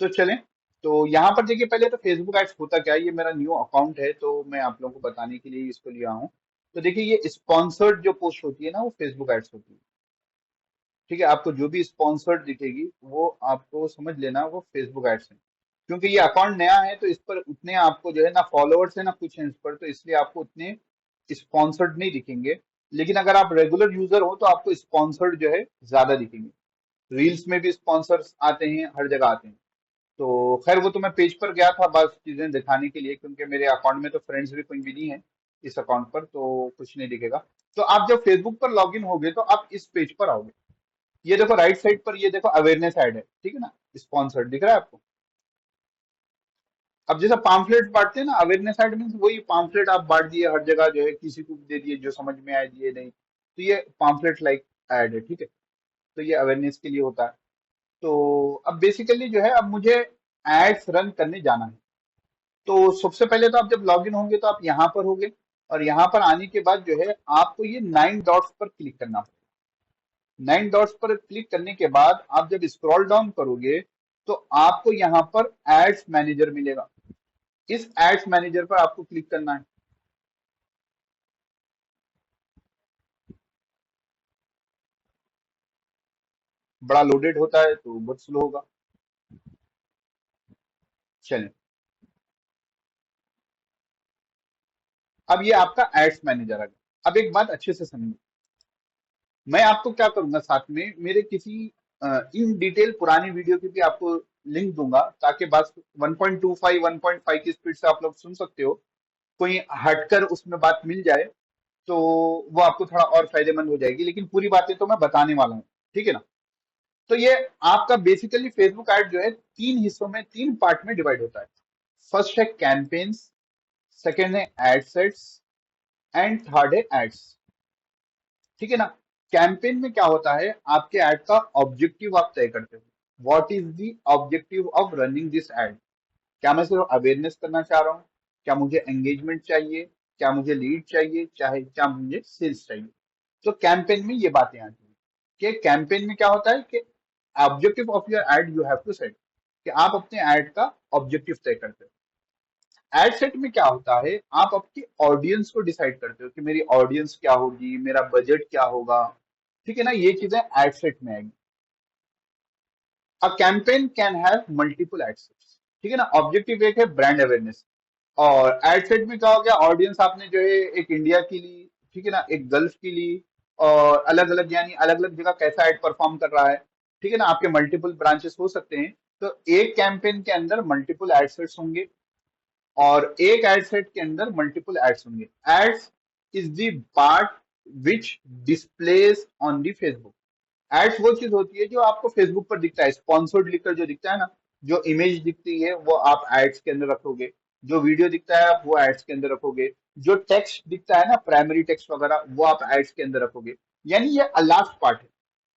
तो चलें। तो यहाँ पर देखिए, पहले तो फेसबुक एड्स होता क्या है, ये मेरा न्यू अकाउंट है तो मैं आप लोगों को बताने के लिए इसको लिया हूँ। तो देखिए, ये स्पॉन्सर्ड जो पोस्ट होती है ना, वो फेसबुक एड्स होती है। ठीक है, आपको जो भी स्पॉन्सर्ड दिखेगी वो आपको समझ लेना वो फेसबुक एड्स है। क्योंकि ये अकाउंट नया है तो इस पर उतने आपको जो है ना फॉलोअर्स है ना कुछ है इस पर, तो इसलिए आपको उतने स्पॉन्सर्ड नहीं दिखेंगे। लेकिन अगर आप रेगुलर यूजर हो तो आपको स्पॉन्सर्ड जो है ज्यादा दिखेंगे। रील्स में भी स्पॉन्सर्स आते हैं, हर जगह आते हैं। तो खैर, वो तो मैं पेज पर गया था बस चीजें दिखाने के लिए, क्योंकि मेरे अकाउंट में तो फ्रेंड्स भी कोई भी नहीं है इस अकाउंट पर, तो कुछ नहीं दिखेगा। तो आप जब फेसबुक पर लॉगिन होगे तो आप इस पेज पर आओगे। ये देखो राइट साइड पर, ये देखो अवेयरनेस ऐड है, ठीक है ना, स्पॉन्सर्ड दिख रहा है आपको। अब जैसा पाम्फलेट बांटते हैं ना, अवेयरनेस ऐड मीन्स वही पाम्फलेट आप बांट दिए हर जगह, जो है किसी को भी दे दिए, जो समझ में आए दिए नहीं, तो ये पाम्फलेट लाइक ऐड है, ठीक है। तो ये अवेयरनेस के लिए होता है। तो अब बेसिकली जो है, अब मुझे एड्स रन करने जाना है। तो सबसे पहले तो आप जब लॉगिन होंगे तो आप यहाँ पर होंगे, और यहाँ पर आने के बाद जो है आपको ये 9 डॉट्स पर क्लिक करना होगा। 9 डॉट्स पर क्लिक करने के बाद आप जब स्क्रॉल डाउन करोगे तो आपको यहाँ पर एड्स मैनेजर मिलेगा। इस एड्स मैनेजर पर आपको क्लिक करना है। बड़ा लोडेड होता है तो बहुत स्लो होगा। चलें। अब ये आपका एड्स मैनेजर आ गया। अब एक बात अच्छे से समझिए, मैं आपको क्या करूंगा, साथ में मेरे किसी इन डिटेल पुरानी वीडियो की भी आपको लिंक दूंगा, ताकि बात 1.25 1.5 की स्पीड से आप लोग सुन सकते हो। कोई हटकर उसमें बात मिल जाए तो वो आपको थोड़ा और फायदेमंद हो जाएगी, लेकिन पूरी बातें तो मैं बताने वाला हूँ, ठीक है ना। तो ये आपका बेसिकली फेसबुक ऐड जो है तीन हिस्सों में, तीन पार्ट में डिवाइड होता है। फर्स्ट है कैंपेन्स, सेकेंड है एड सेट्स, एंड थर्ड है एड्स, ठीक है ना। कैंपेन में क्या होता है, आपके ऐड का ऑब्जेक्टिव आप तय करते हो। What is the objective of running this add. क्या मैं सिर्फ अवेयरनेस करना चाह रहा हूँ, क्या मुझे एंगेजमेंट चाहिए, क्या मुझे लीड चाहिए, चाहे क्या मुझे सेल्स चाहिए। तो कैंपेन में ये बातें आती हैं कि कैंपेन में क्या होता है कि objective of your ad you have to set, कि आप अपने ऐड का ऑब्जेक्टिव तय करते हो। एड सेट में क्या होता है, आप आपकी ऑडियंस को डिसाइड करते हो कि मेरी ऑडियंस क्या होगी, मेरा बजट क्या होगा, ठीक है ना, ये चीजें एड सेट में आएगी। A campaign can have multiple ad sets, ठीक है ना। ऑब्जेक्टिव एक है ब्रांड अवेयरनेस, और एड सेट में क्या हो गया, ऑडियंस आपने जो है एक इंडिया की ली, ठीक है ना, एक गल्फ की ली, और अलग अलग यानी अलग अलग जगह कैसा एड परफॉर्म कर रहा है, ठीक है ना, आपके मल्टीपल ब्रांचेस हो सकते हैं। तो एक कैंपेन के अंदर मल्टीपल एड सेट्स होंगे, और एक एड सेट के अंदर मल्टीपल एड्स होंगे। Ads is the part which displays on the Facebook. Ads वो चीज होती है जो आपको फेसबुक पर दिखता है, स्पॉन्सर्ड लिखकर जो दिखता है ना, जो इमेज दिखती है वो आप एड्स के अंदर रखोगे, जो वीडियो दिखता है आप वो एड्स के अंदर रखोगे, जो टेक्स्ट दिखता है ना, प्राइमरी टेक्स्ट वगैरह, वो आप एड्स के अंदर रखोगे। यानी ये लास्ट पार्ट है।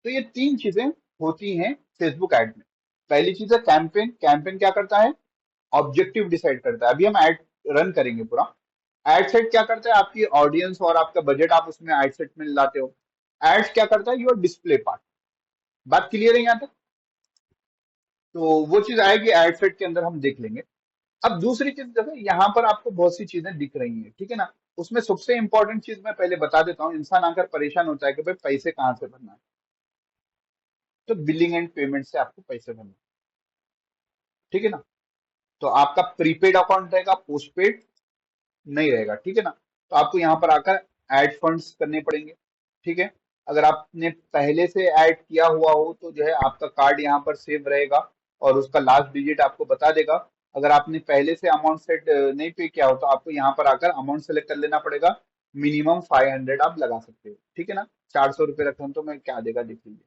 तो ये तीन चीजें होती हैं फेसबुक एड में। पहली चीज है कैंपेन। कैंपेन क्या करता है, ऑब्जेक्टिव डिसाइड करता है। अभी हम एड रन करेंगे पूरा। एड सेट क्या करता है, आपकी ऑडियंस और आपका बजट आप उसमें एड सेट में लाते हो। एड्स क्या करता है, योर डिस्प्ले पार्ट। बात क्लियर है यहाँ तक। तो वो चीज आएगी एड सेट के अंदर, हम देख लेंगे। अब दूसरी चीज देखो, यहाँ पर आपको बहुत सी चीजें दिख रही हैं, ठीक है ना। उसमें सबसे इंपॉर्टेंट चीज मैं पहले बता देता हूँ, इंसान आकर परेशान होता है कि भाई पैसे कहाँ से भरना है। तो बिलिंग एंड पेमेंट से आपको पैसे भरना है, ठीक है ना। तो आपका प्रीपेड अकाउंट रहेगा, पोस्टपेड नहीं रहेगा, ठीक है ना। तो आपको यहाँ पर आकर ऐड फंड्स करने पड़ेंगे, ठीक है। अगर आपने पहले से ऐड किया हुआ हो तो जो है आपका कार्ड यहाँ पर सेव रहेगा, और उसका लास्ट डिजिट आपको बता देगा। अगर आपने पहले से अमाउंट सेट नहीं पे किया हो तो आपको यहाँ पर आकर अमाउंट सेलेक्ट कर लेना पड़ेगा। मिनिमम 500 आप लगा सकते हो, ठीक है ना। 400 रुपये रखे हो तो मैं क्या देगा देख लीजिए।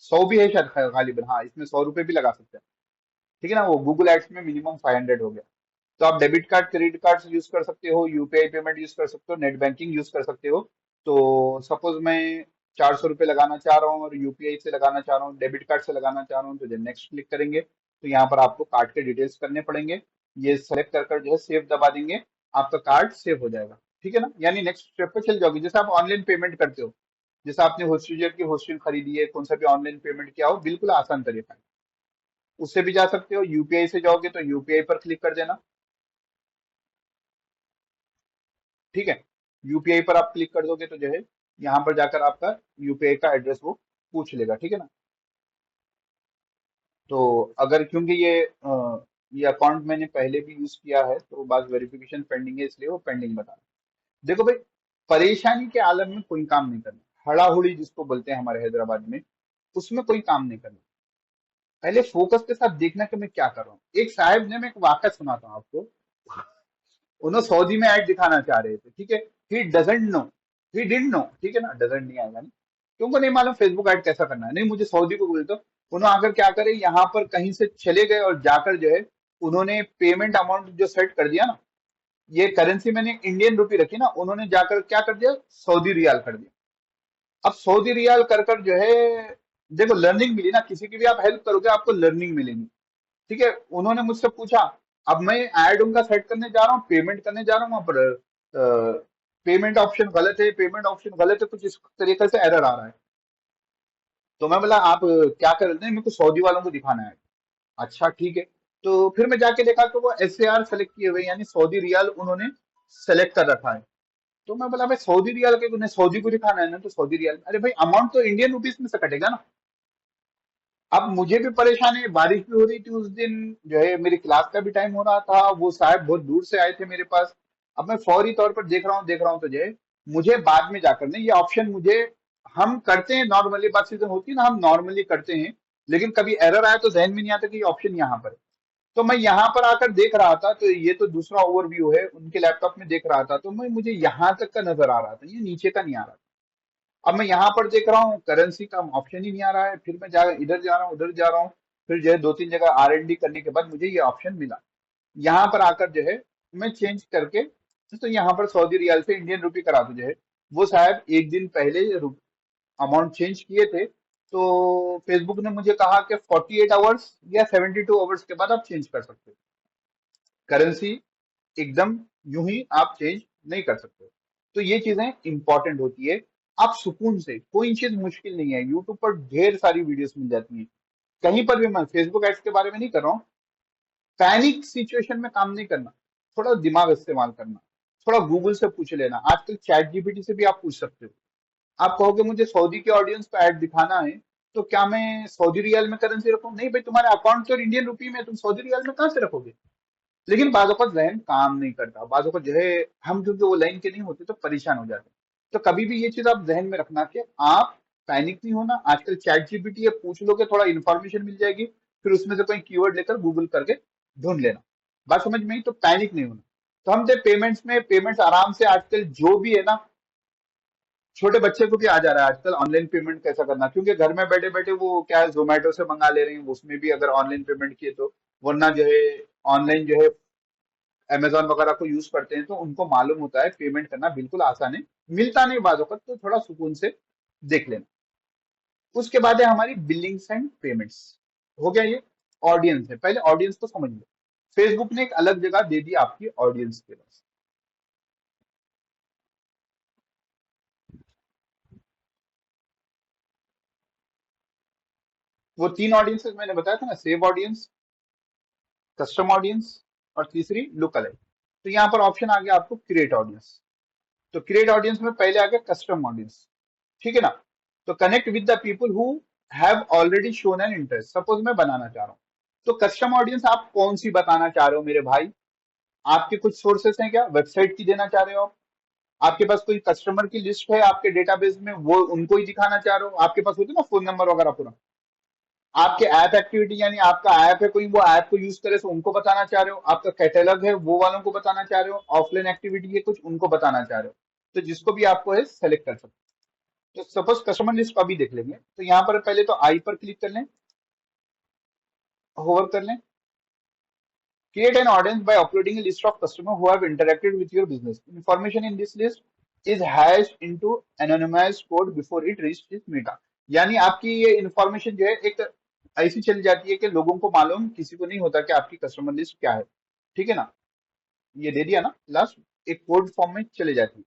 100 भी है शायद गालिबन, हाँ इसमें 100 रुपये भी लगा सकते हैं, ठीक है ना। वो गूगल एड्स में मिनिमम 500 हो गया। तो आप debit card, credit card use कर सकते हो, यूपीआई पेमेंट यूज कर सकते हो, नेट बैंकिंग यूज कर सकते हो। तो सपोज मैं 400 रुपये लगाना चाह रहा हूँ और यूपीआई से लगाना चाह रहा हूँ, डेबिट कार्ड से लगाना चाह रहा हूँ, तो जब नेक्स्ट क्लिक करेंगे तो यहाँ पर आपको कार्ड के डिटेल्स करने पड़ेंगे। ये सेलेक्ट कर कर जो है सेव दबा देंगे, आपका कार्ड सेव हो जाएगा, ठीक है ना। यानी नेक्स्ट स्टेप पे चल जाओगे। जैसे आप ऑनलाइन पेमेंट करते हो, जैसे आपने होस्टियर की होस्टिंग खरीदी है, कौन सा भी ऑनलाइन पेमेंट किया हो, बिल्कुल आसान तरीका है। उससे भी जा सकते हो। यूपीआई से जाओगे तो यूपीआई पर क्लिक कर देना। ठीक है, यूपीआई पर आप क्लिक कर दोगे तो जो है यहाँ पर जाकर आपका यूपीआई का एड्रेस वो पूछ लेगा। ठीक है ना। तो अगर क्योंकि ये अकाउंट मैंने पहले भी यूज किया है तो बस वेरिफिकेशन पेंडिंग है, इसलिए वो पेंडिंग बता रहा है। देखो भाई, परेशानी के आलम में कोई काम नहीं करना, हड़ाहुड़ी जिसको बोलते हैं हमारे हैदराबाद में, उसमें कोई काम नहीं करना। पहले फोकस के साथ देखना कि मैं क्या कर रहा हूँ। एक साहब ने, मैं एक वाकया सुनाता हूँ आपको। उन्होंने सऊदी में ऐड दिखाना चाह रहे थे। ठीक है, he doesn't know, he didn't know. ठीक है ना, डजेंट नहीं आएगा नहीं, क्योंकि नहीं मालूम फेसबुक ऐड कैसा करना है। नहीं, मुझे सऊदी को बोले तो उन्होंने आकर क्या करे, यहाँ पर कहीं से चले गए और जाकर जो है उन्होंने पेमेंट अमाउंट जो सेट कर दिया ना, ये करेंसी मैंने इंडियन रुपी रखी ना, उन्होंने जाकर क्या कर दिया, सऊदी रियाल कर दिया। अब सऊदी रियाल कर कर जो है, देखो लर्निंग मिली ना, किसी की भी आप हेल्प करोगे आपको लर्निंग मिलेगी। ठीक है, उन्होंने मुझसे पूछा, अब मैं ऐड उनका सेट करने जा रहा हूँ, पेमेंट करने जा रहा हूँ, वहां पर पेमेंट ऑप्शन गलत है, पेमेंट ऑप्शन गलत है, कुछ इस तरीके से एरर आ रहा है। तो मैं बोला आप क्या कर रहे हैं, मेरे को सऊदी वालों को दिखाना है। अच्छा ठीक है। तो फिर मैं जाके देखा तो वो SAR सेलेक्ट किए हुए, यानी सऊदी रियाल उन्होंने सेलेक्ट कर रखा है। तो मैं बोला भाई सऊदी रियाल के उन्हें सऊदी को दिखाना है ना, तो सऊदी रियाल, अरे भाई अमाउंट तो इंडियन रुपीस में से कटेगा ना। अब मुझे भी परेशानी है, बारिश भी हो रही थी उस दिन, जो है मेरी क्लास का भी टाइम हो रहा था, वो साहब बहुत दूर से आए थे मेरे पास। अब मैं फौरी तौर पर देख रहा हूँ तो जो है मुझे बाद में जाकर नहीं, ये ऑप्शन मुझे, हम करते हैं नॉर्मली, बात सीजन होती है ना, हम नॉर्मली करते हैं, लेकिन कभी एरर आया तो जहन में नहीं आता कि ये ऑप्शन यहाँ पर है। तो मैं यहाँ पर आकर देख रहा था, तो ये तो दूसरा ओवरव्यू है, उनके लैपटॉप में देख रहा था, तो मैं, मुझे यहाँ तक का नजर आ रहा था, ये नीचे का नहीं आ रहा था। अब मैं यहाँ पर देख रहा हूँ करेंसी का ऑप्शन ही नहीं आ रहा है, फिर मैं इधर जा रहा हूँ, उधर जा रहा हूँ, फिर जो है 2-3 जगह R&D करने के बाद मुझे ये ऑप्शन मिला। यहाँ पर आकर जो है मैं चेंज करके, तो यहाँ पर सऊदी रियाल से इंडियन रुपी करा, तो जो है वो शायद एक दिन पहले अमाउंट चेंज किए थे, तो फेसबुक ने मुझे कहा कि 48 आवर्स या 72 आवर्स के बाद आप चेंज कर सकते हो करेंसी, एकदम यूं ही आप चेंज नहीं कर सकते। तो ये चीजें इंपॉर्टेंट होती है। आप सुकून से, कोई चीज मुश्किल नहीं है, यूट्यूब पर ढेर सारी वीडियोस मिल जाती हैं। कहीं पर भी, मैं फेसबुक एड्स के बारे में नहीं कर रहा हूँ, पैनिक सिचुएशन में काम नहीं करना, थोड़ा दिमाग इस्तेमाल करना, थोड़ा गूगल से पूछ लेना, आजकल चैट जीपीटी से भी आप पूछ सकते हो। आप कहोगे मुझे सऊदी के ऑडियंस को ऐड दिखाना है, तो क्या मैं सऊदी रियाल में करेंसी रखूं? नहीं भाई, तुम्हारे अकाउंट तो इंडियन रुपी में है, तुम सऊदी रियाल में कहाँ से रखोगे? लेकिन बाजों का जहन काम नहीं करता, बाजों का जो है, हम क्योंकि वो लाइन के नहीं होते तो परेशान हो जाते हैं। तो कभी भी ये चीज आप जहन में रखना कि आप पैनिक नहीं होना। आजकल चैट जीपीटी है, पूछ लो कि थोड़ा इन्फॉर्मेशन मिल जाएगी, फिर उसमें से कोई कीवर्ड लेकर गूगल करके ढूंढ लेना। बात समझ में आई? तो पैनिक नहीं होना। तो हम थे पेमेंट्स में, पेमेंट्स आराम से, आजकल जो भी है ना, छोटे बच्चे को भी आ जा रहा है आजकल ऑनलाइन पेमेंट कैसा करना, क्योंकि घर में बैठे बैठे वो क्या है, जोमेटो से मंगा ले रहे हैं, उसमें भी अगर ऑनलाइन पेमेंट किए तो, वरना जो है ऑनलाइन जो है अमेजोन वगैरह को यूज करते हैं, तो उनको मालूम होता है पेमेंट करना बिल्कुल आसान है। मिलता नहीं बाजों का, तो थोड़ा सुकून से देख लेना। उसके बाद है हमारी बिलिंग्स एंड पेमेंट्स। हो गया ये। ऑडियंस है, पहले ऑडियंस को समझ लो। फेसबुक ने एक अलग जगह दे दी आपकी ऑडियंस के पास। वो 3 ऑडियंसेस मैंने बताया था ना, सेव ऑडियंस, कस्टम ऑडियंस, और तीसरी लुक अलाइक। तो यहाँ पर ऑप्शन आ गया आपको क्रिएट ऑडियंस। तो क्रिएट ऑडियंस में पहले आ गया कस्टम ऑडियंस। ठीक है ना। तो connect with the people who have already shown an interest, suppose मैं बनाना चाह रहा हूँ, तो कस्टम ऑडियंस आप कौन सी बताना चाह रहे हो मेरे भाई? आपके कुछ सोर्सेस हैं क्या, वेबसाइट की देना चाह रहे हो आप? आपके पास कोई कस्टमर की लिस्ट है आपके डेटाबेस में, वो उनको ही दिखाना चाह रहे हो? आपके पास होती है ना फोन नंबर वगैरह पूरा। आपके ऐप एक्टिविटी, यानी आपका ऐप है कोई, वो ऐप को यूज करे तो उनको बताना चाह रहे हो? आपका कैटलॉग है वो वालों को बताना चाह रहे हो? ऑफलाइन एक्टिविटी है कुछ, उनको बताना चाह रहे हो? तो जिसको भी आपको है सेलेक्ट कर सकते हो। तो सपोज कस्टमर लिस्ट को अभी देख लेंगे, तो यहाँ पर पहले तो आई पर क्लिक कर लें, होवर कर लें। Create an audience by uploading a list of customers who have interacted with your business. Information in this list is hashed into anonymized code before it reaches Meta. यानी आपकी ये इंफॉर्मेशन जो है एक ऐसी चली जाती है कि लोगों को मालूम, किसी को नहीं होता कि आपकी कस्टमर लिस्ट क्या है। ठीक है ना। ये दे दिया ना लास्ट, एक कोड फॉर्म में चले जाती है।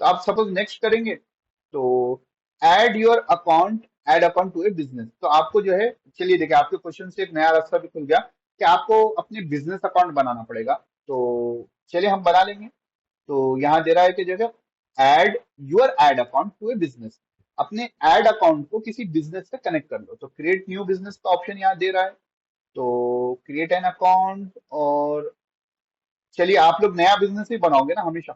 तो आप सपोज नेक्स्ट करेंगे, तो add your account add account to a business. तो आपको जो है, चलिए देखिए आपके क्वेश्चन से एक नया रास्ता भी खुल गया कि आपको अपने बिजनेस अकाउंट बनाना पड़ेगा। तो चलिए हम बना लेंगे। तो यहाँ दे रहा है कि जो है add your ad account to a business, अपने ऐड अकाउंट को किसी बिजनेस से कनेक्ट कर लो। तो क्रिएट न्यू बिजनेस का ऑप्शन यहाँ दे रहा है। तो क्रिएट एन अकाउंट, और चलिए आप लोग नया बिजनेस ही बनाओगे ना हमेशा।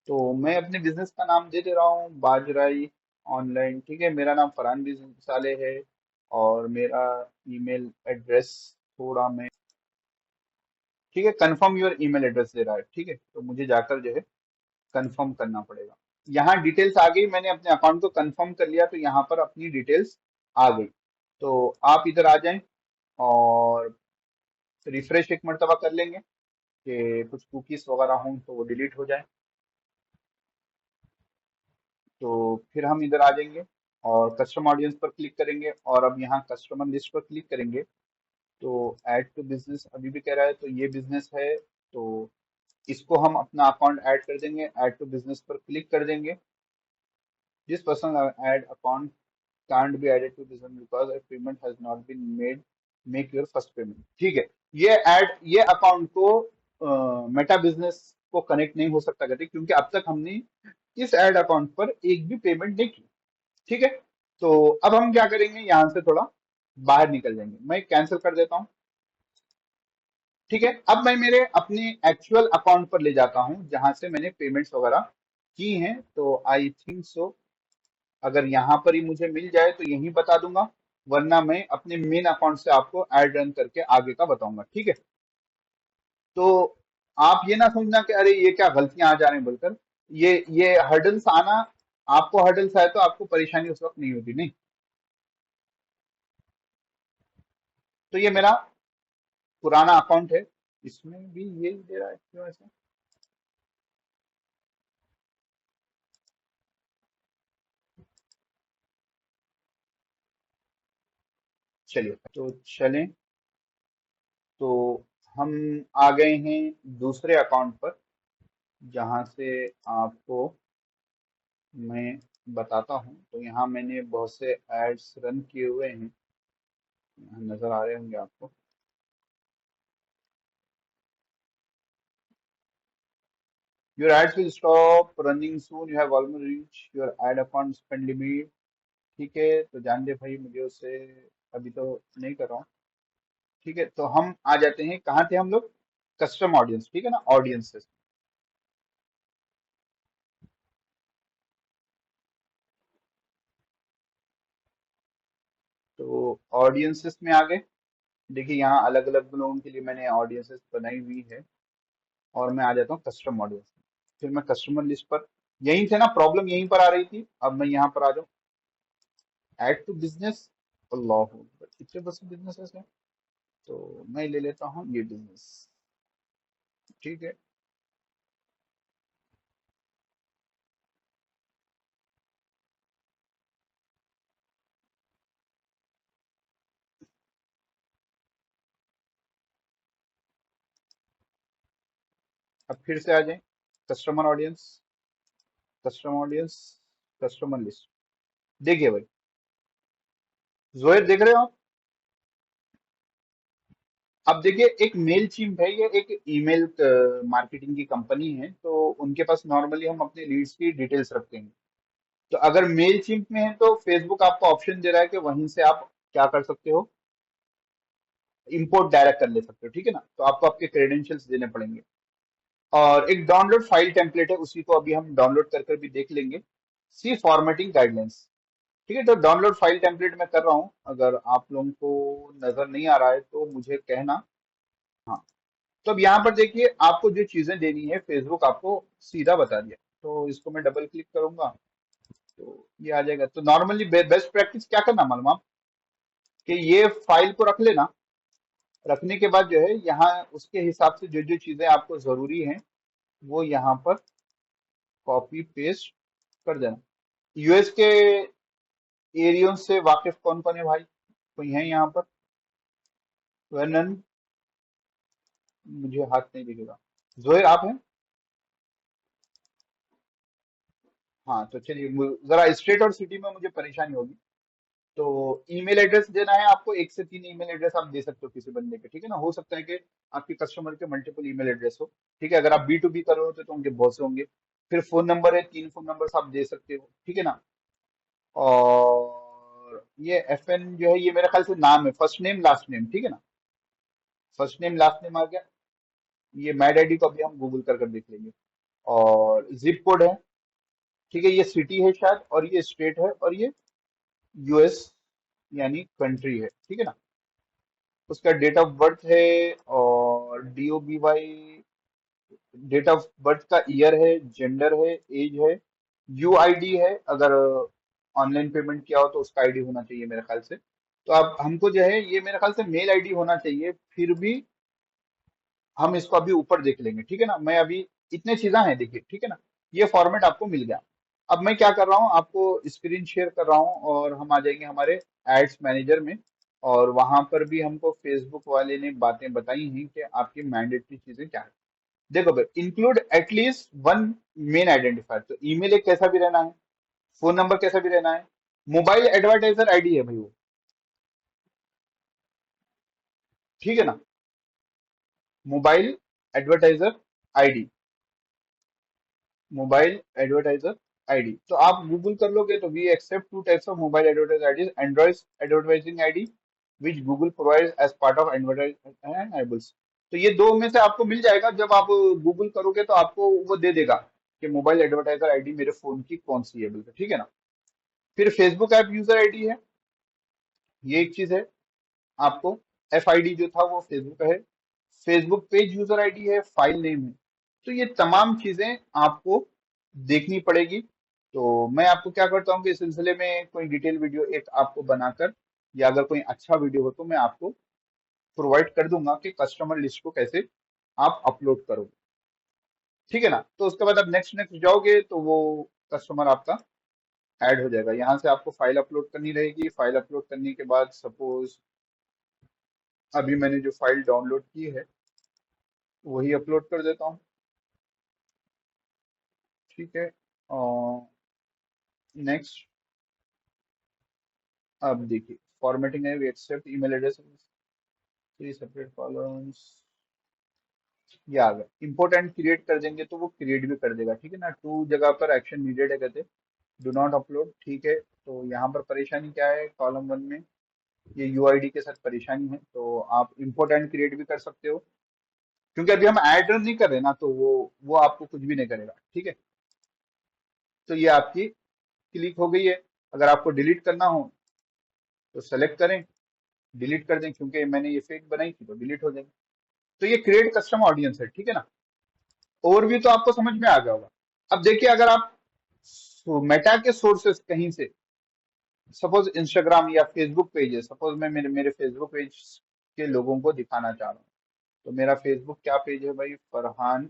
तो मैं अपने बिजनेस का नाम दे दे रहा हूँ, बाजराई ऑनलाइन। ठीक है, मेरा नाम फरहान बिजनेस साले है, और मेरा ईमेल एड्रेस थोड़ा मैं, ठीक है, कंफर्म योर ईमेल एड्रेस दे रहा है। ठीक है, तो मुझे जाकर जो है कंफर्म करना पड़ेगा। यहाँ डिटेल्स आ गई, मैंने अपने अकाउंट को कंफर्म कर लिया, तो यहाँ पर अपनी डिटेल्स आ गई। तो आप इधर आ जाएं और रिफ्रेश एक मरतबा कर लेंगे कि कुछ कुकीज वगैरह हों तो वो डिलीट हो जाए। तो फिर हम इधर आ जाएंगे और कस्टम ऑडियंस पर क्लिक करेंगे, और अब यहाँ कस्टमर लिस्ट पर क्लिक करेंगे। तो ऐड टू बिजनेस अभी भी कह रहा है, तो ये बिजनेस है, तो इसको हम अपना अकाउंट ऐड कर देंगे। ऐड टू बिजनेस पर क्लिक कर देंगे। This person add account can't be added to business because a payment has not been made, make your first payment। ठीक है, ये अकाउंट को मेटा बिजनेस को कनेक्ट नहीं हो सकता कहते, क्योंकि अब तक हमने इस ऐड अकाउंट पर एक भी पेमेंट नहीं की। ठीक है, तो अब हम क्या करेंगे, यहां से थोड़ा बाहर निकल जाएंगे, मैं कैंसिल कर देता हूं। ठीक है, अब मैं मेरे अपने एक्चुअल अकाउंट पर ले जाता हूं जहां से मैंने पेमेंट्स वगैरह की हैं। तो आई थिंक सो अगर यहाँ पर ही मुझे मिल जाए तो यही बता दूंगा, वरना मैं अपने मेन अकाउंट से आपको ऐड रन करके आगे का बताऊंगा। ठीक है, तो आप ये ना समझना कि अरे ये क्या गलतियां आ जा रही हैं बोलकर। ये हर्डल्स आना, आपको हर्डल्स आए तो आपको परेशानी उस वक्त नहीं होती, नहीं। तो ये मेरा पुराना अकाउंट है, इसमें भी यही दे रहा है, क्यों ऐसा। चलिए तो चलें, तो हम आ गए हैं दूसरे अकाउंट पर, जहां से आपको मैं बताता हूँ। तो यहाँ मैंने बहुत से एड्स रन किए हुए हैं, यहाँ नजर आ रहे होंगे आपको। Your ads will stop running soon, you have almost reach your ad account spend limit. ठीक है, तो जान दे भाई, मुझे उसे अभी तो नहीं कर रहा हूँ। ठीक है, तो हम आ जाते हैं, कहाँ थे हम लोग, कस्टम ऑडियंस। ठीक है ना, ऑडियंसेस। तो ऑडियंसेस में आ गए। देखिए यहाँ अलग अलग लोगों के लिए मैंने ऑडियंसेस बनाई हुई है, और मैं आ जाता हूँ कस्टम ऑडियंस में। फिर मैं कस्टमर लिस्ट पर, यहीं से ना प्रॉब्लम यहीं पर आ रही थी, अब मैं यहाँ पर आ जाऊँ ऐड टू बिजनेस। अल्लाह, कितने बस बिजनेस है, तो मैं ले लेता हूँ ये बिजनेस। ठीक है, अब फिर से आ जाए customer audience, customer audience, customer list. देखिए भाई, जोयर देख रहे हो आप। अब देखिए एक मेल चिम्प है, ये एक ईमेल मार्केटिंग की कंपनी है, तो उनके पास नॉर्मली हम अपने लीड्स की डिटेल्स रखते हैं। तो अगर मेल चिम्प में है तो फेसबुक आपको ऑप्शन दे रहा है कि वहीं से आप क्या कर सकते हो, इंपोर्ट डायरेक्ट कर ले सकते हो। ठीक है ना, तो आपको आपके क्रेडेंशियल्स देने पड़ेंगे। और एक डाउनलोड फाइल टेम्पलेट है, उसी को अभी हम डाउनलोड कर कर भी देख लेंगे। सी फॉर्मेटिंग गाइडलाइंस। ठीक है, तो डाउनलोड फाइल टेम्पलेट मैं कर रहा हूँ, अगर आप लोगों को नजर नहीं आ रहा है तो मुझे कहना। हाँ, तो अब यहाँ पर देखिए आपको जो चीजें देनी है फेसबुक आपको सीधा बता दिया। तो इसको मैं डबल क्लिक करूंगा तो ये आ जाएगा। तो नॉर्मली बेस्ट प्रैक्टिस क्या करना मालूम आप, कि ये फाइल को रख लेना। रखने के बाद जो है यहाँ उसके हिसाब से जो जो चीजें आपको जरूरी हैं वो यहाँ पर कॉपी पेस्ट कर देना। यूएस के एरियो से वाकिफ कौन कौन है भाई, कोई है यहाँ पर, वर्णन, मुझे हाथ नहीं दिखेगा। जोहेर आप हैं। हाँ, तो चलिए जरा स्टेट और सिटी में मुझे परेशानी होगी। तो ईमेल एड्रेस देना है आपको, 1 से 3 ईमेल एड्रेस आप दे सकते हो किसी बंदे के, ठीक है ना। हो सकता है कि आपके कस्टमर के मल्टीपल ईमेल एड्रेस हो, ठीक है। अगर आप B2B कर रहे हो तो उनके बहुत से होंगे। फिर फोन नंबर है, 3 फोन नंबर आप दे सकते हो, ठीक है ना। और ये FN जो है, ये मेरे ख्याल से नाम है, फर्स्ट नेम लास्ट नेम, ठीक है ना। फर्स्ट नेम लास्ट नेम आ गया। ये मैड आईडी को अभी हम गूगल कर देख लेंगे। और जिप कोड है, ठीक है। ये सिटी है शायद, और ये स्टेट है, और ये US यानी कंट्री है, ठीक है ना। उसका डेट ऑफ बर्थ है, और DOBY डेट ऑफ बर्थ का ईयर है, जेंडर है, एज है, UID है। अगर ऑनलाइन पेमेंट किया हो तो उसका आईडी होना चाहिए मेरे ख्याल से। तो आप हमको जो है, ये मेरे ख्याल से मेल आईडी होना चाहिए, फिर भी हम इसको अभी ऊपर देख लेंगे, ठीक है ना। मैं अभी इतने चीजें हैं देखिए, ठीक है ना। ये फॉर्मेट आपको मिल गया। अब मैं क्या कर रहा हूँ, आपको स्क्रीन शेयर कर रहा हूँ, और हम आ जाएंगे हमारे एड्स मैनेजर में। और वहां पर भी हमको फेसबुक वाले ने बातें बताई हैं कि आपकी मैंडेटरी चीजें क्या है। देखो भाई, include at least one main identifier. तो ईमेल एक कैसा भी रहना है, फोन नंबर कैसा भी रहना है, मोबाइल एडवर्टाइजर आईडी है भाई वो, ठीक है ना। Mobile advertiser ID, mobile advertiser ID. तो आप गूगल कर लोगे तो we accept two types of mobile advertiser ID, Android advertising ID which Google provide as part of advertise. तो ये दो में से आपको मिल जाएगा। जब आप गूगल करोगे तो आपको वो दे देगा कि मोबाइल एडवर्टाइजर आईडी मेरे फोन की कौन सी है, बिल्कुल ठीक है ना। फिर फेसबुक ऐप यूजर आईडी है, ये एक चीज है आपको। FID जो था वो फेसबुक का है। फेसबुक पेज यूजर आईडी है, फाइल नेम है। तो ये तमाम चीजें आपको देखनी पड़ेगी। तो मैं आपको क्या करता हूँ कि इस सिलसिले में कोई डिटेल वीडियो एक आपको बनाकर, या अगर कोई अच्छा वीडियो हो तो मैं आपको प्रोवाइड कर दूंगा कि कस्टमर लिस्ट को कैसे आप अपलोड करोगे, ठीक है ना। तो उसके बाद आप नेक्स्ट नेक्स्ट जाओगे तो वो कस्टमर आपका ऐड हो जाएगा। यहाँ से आपको फाइल अपलोड करनी रहेगी। फाइल अपलोड करने के बाद सपोज अभी मैंने जो फाइल डाउनलोड की है वही अपलोड कर देता हूँ, ठीक है। और नेक्स्ट, अब देखिए फॉर्मेटिंग है, we accept email address, three separate columns. ये आ गया। इंपोर्टेंट क्रिएट कर देंगे तो वो क्रिएट भी कर देगा, ठीक है ना। टू जगह पर एक्शन नीडेड है कहते, डू नॉट अपलोड, ठीक है। तो यहाँ पर परेशानी क्या है, कॉलम 1 में ये UID के साथ परेशानी है। तो आप इंपोर्टेंट क्रिएट भी कर सकते हो, क्योंकि अभी हम ऐड रन नहीं कर रहे ना, तो वो आपको कुछ भी नहीं करेगा, ठीक है। तो ये आपकी क्लिक हो गई है। अगर आपको डिलीट करना हो तो सेलेक्ट करें, डिलीट कर दें, क्योंकि मैंने ये फेक बनाई थी तो डिलीट हो जाएगी। तो ये क्रिएट कस्टम ऑडियंस है, ठीक है ना। ओवरव्यू तो आपको समझ में आ गया होगा। अब देखिए, अगर आप मेटा के सोर्सेस कहीं से, सपोज इंस्टाग्राम या फेसबुक पेज है, सपोज मैं मेरे मेरे फेसबुक पेज के लोगों को दिखाना चाह रहा हूँ। तो मेरा फेसबुक क्या पेज है भाई, फरहान,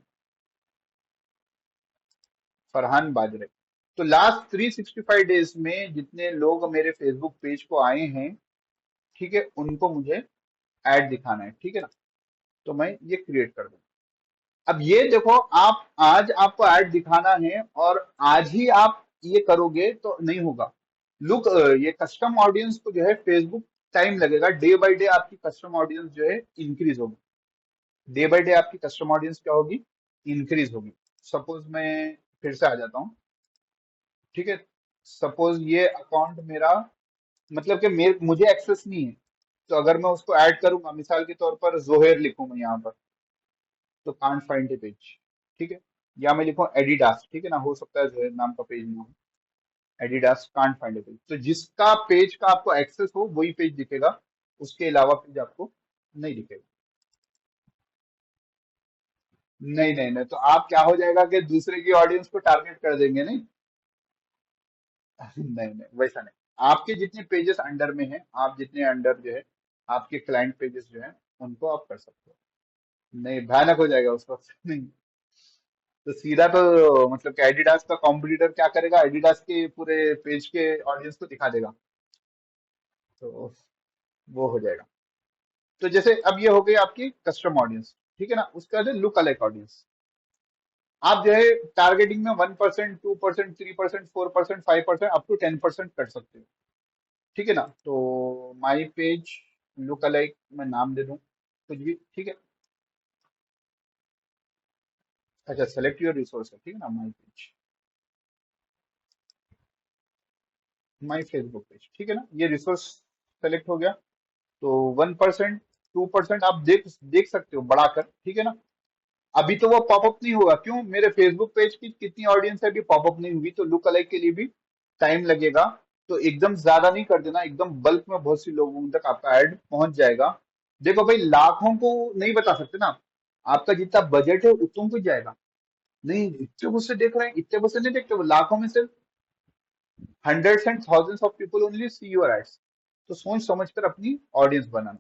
फरहान बाजरे। तो लास्ट 365 डेज में जितने लोग मेरे फेसबुक पेज को आए हैं, ठीक है, उनको मुझे ऐड दिखाना है, ठीक है ना। तो मैं ये क्रिएट कर दूँ। अब ये देखो, आप आज आपको ऐड दिखाना है और आज ही आप ये करोगे तो नहीं होगा। लुक, ये कस्टम ऑडियंस को जो है फेसबुक टाइम लगेगा। डे बाय डे आपकी कस्टम ऑडियंस जो है इंक्रीज होगी। डे बाय डे आपकी कस्टम ऑडियंस क्या होगी, इंक्रीज होगी। सपोज मैं फिर से आ जाता हूँ, ठीक है। सपोज ये अकाउंट मेरा, मतलब कि मुझे एक्सेस नहीं है। तो अगर मैं उसको ऐड करूंगा, मिसाल के तौर पर जोहेर लिखूंगा यहाँ पर, तो कांट फाइंड ए पेज, ठीक है। या मैं लिखूं एडिडास, ठीक है ना, हो सकता है जोहेर नाम का पेज ना हो। Adidas can't find A page, तो जिसका पेज का आपको एक्सेस हो वही पेज दिखेगा, उसके अलावा पेज आपको नहीं दिखेगा। नहीं नहीं नहीं, तो आप क्या हो जाएगा कि दूसरे की ऑडियंस को टारगेट कर देंगे, नहीं। नहीं नहीं, वैसा नहीं। आपके जितने पेजेस अंडर में हैं, आप जितने अंडर जो है आपके क्लाइंट पेजेस जो हैं, उनको आप कर सकते हो। नहीं, भयानक हो जाएगा उस वक्त। नहीं, तो सीधा तो मतलब कि एडिडास का कॉम्पिटिटर क्या करेगा, एडिडास के पूरे पेज के ऑडियंस को दिखा देगा। तो वो हो जाएगा। तो जैसे अब ये हो गई आपकी कस्टम ऑडियंस, ठीक है ना। उसके बाद लुक अलाइक ऑडियंस। आप जो है टारगेटिंग में 1%, 2%, 3%, 4%, 5%, अप टू 10% कर सकते हो। ठीक है ना। तो माई पेज लुक अलाइक मैं नाम दे दूं कुछ भी, ठीक है। अच्छा, सेलेक्ट योर रिसोर्स है, ठीक है ना, my page, my Facebook page, ठीक है ना, ये रिसोर्स सेलेक्ट हो गया। तो 1%, 2% आप देख देख सकते हो बढ़ाकर, ठीक है ना। अभी तो वो पॉपअप नहीं होगा, क्यों, मेरे फेसबुक पेज की कितनी ऑडियंस है अभी पॉपअप नहीं हुई, तो लुक अलाइक के लिए भी टाइम लगेगा। तो एकदम ज्यादा नहीं कर देना, एकदम बल्क में बहुत सी लोगों तक आपका ऐड पहुंच जाएगा। देखो भाई, लाखों को नहीं बता सकते ना, आपका जितना बजट है उतनों को जाएगा। नहीं, इतने मुझसे देख रहे हैं, इतने मुझसे नहीं देखते, वो लाखों में से hundreds and thousands of people only see your ads. तो सोच समझ कर अपनी ऑडियंस बनाना।